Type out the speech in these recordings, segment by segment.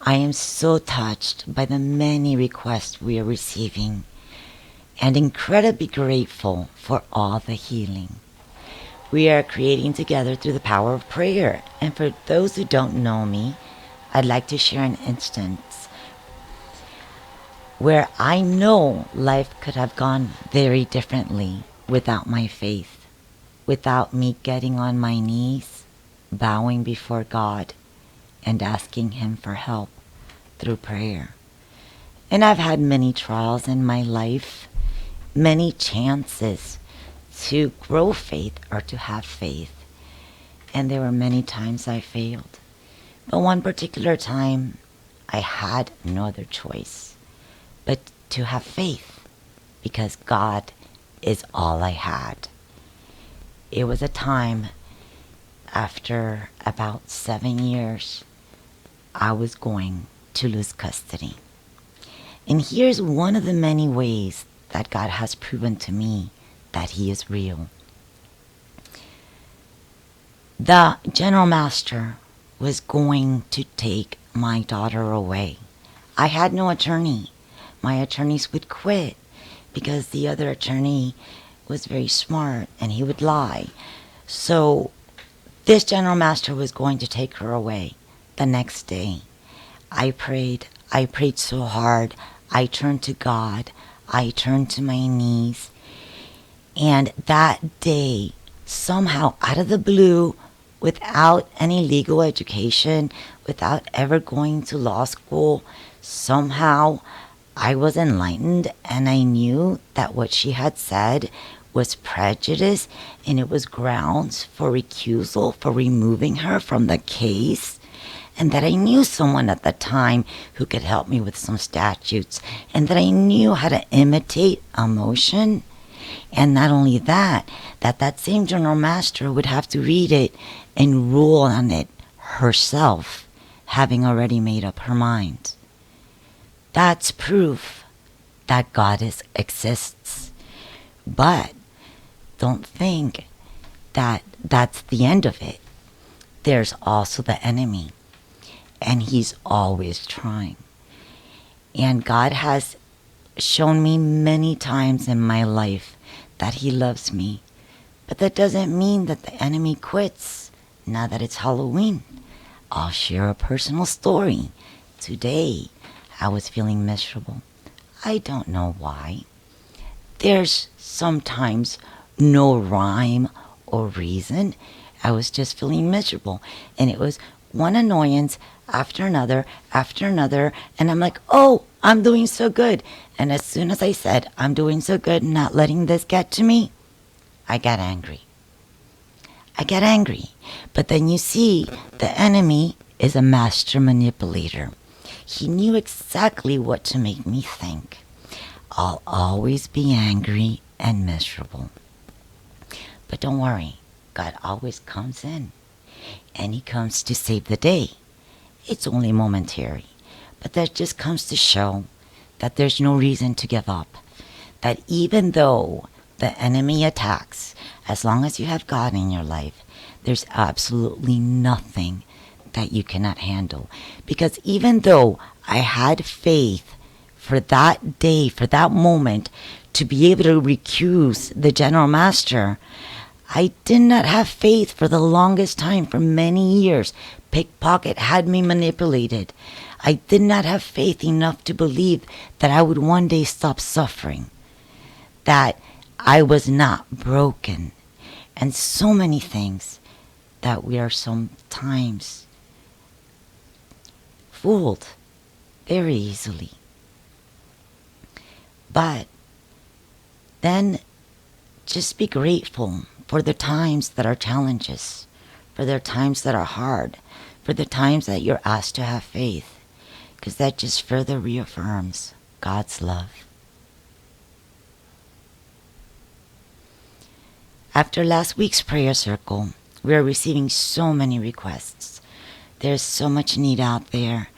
I am so touched by the many requests we are receiving and incredibly grateful for all the healing we are creating together through the power of prayer. And for those who don't know me, I'd like to share an instance where I know life could have gone very differently without my faith, without me getting on my knees, bowing before God, and asking Him for help through prayer. And I've had many trials in my life, many chances to grow faith or to have faith. And there were many times I failed. But one particular time, I had no other choice but to have faith, because God is all I had. It was a time after about 7 years, I was going to lose custody. And here's one of the many ways that God has proven to me that He is real. The general master was going to take my daughter away. I had no attorney. My attorneys would quit because the other attorney was very smart and he would lie. So this general master was going to take her away the next day. I prayed so hard. I turned to God. I turned to my knees. And that day, somehow out of the blue, without any legal education, without ever going to law school, somehow I was enlightened and I knew that what she had said was prejudice and it was grounds for recusal, for removing her from the case. And that I knew someone at the time who could help me with some statutes, and that I knew how to imitate emotion. And not only that, that same general master would have to read it and rule on it herself, having already made up her mind. That's proof that God exists. But don't think that that's the end of it. There's also the enemy. And he's always trying. And God has shown me many times in my life that He loves me. But that doesn't mean that the enemy quits now that it's Halloween. I'll share a personal story. Today, I was feeling miserable. I don't know why. There's sometimes no rhyme or reason. I was just feeling miserable. And it was one annoyance after another, and I'm like, oh, I'm doing so good. And as soon as I said, I'm doing so good, not letting this get to me, I got angry. But then you see, the enemy is a master manipulator. He knew exactly what to make me think. I'll always be angry and miserable. But don't worry, God always comes in. And He comes to save the day. It's only momentary, but that just comes to show that there's no reason to give up. That even though the enemy attacks, as long as you have God in your life, there's absolutely nothing that you cannot handle. Because even though I had faith for that day, for that moment, to be able to recuse the general master, I did not have faith for the longest time, for many years. Pickpocket had me manipulated. I did not have faith enough to believe that I would one day stop suffering, that I was not broken, and so many things that we are sometimes fooled very easily. But then just be grateful for the times that are challenges, for the times that are hard, for the times that you're asked to have faith, because that just further reaffirms God's love. After last week's prayer circle, we are receiving so many requests. There's so much need out there,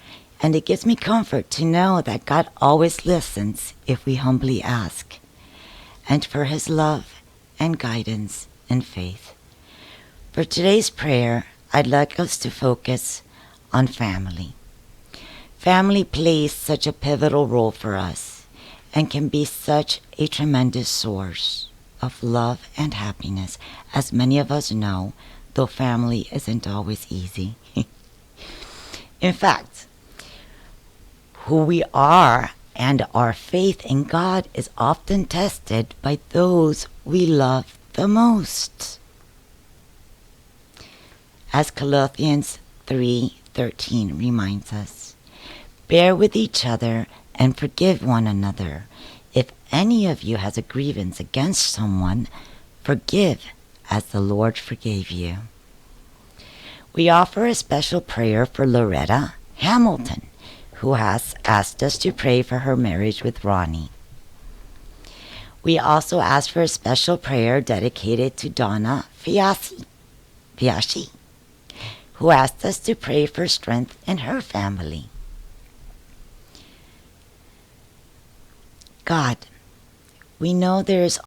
and it gives me comfort to know that God always listens if we humbly ask, and for His love and guidance and faith. For today's prayer, I'd like us to focus on family. Family plays such a pivotal role for us and can be such a tremendous source of love and happiness. As many of us know, though family isn't always easy. In fact, who we are and our faith in God is often tested by those we love the most. As Colossians 3:13 reminds us, bear with each other and forgive one another. If any of you has a grievance against someone, forgive as the Lord forgave you. We offer a special prayer for Loretta Hamilton, who has asked us to pray for her marriage with Ronnie. We also ask for a special prayer dedicated to Donna Fiashi, who asked us to pray for strength in her family. God, we know there is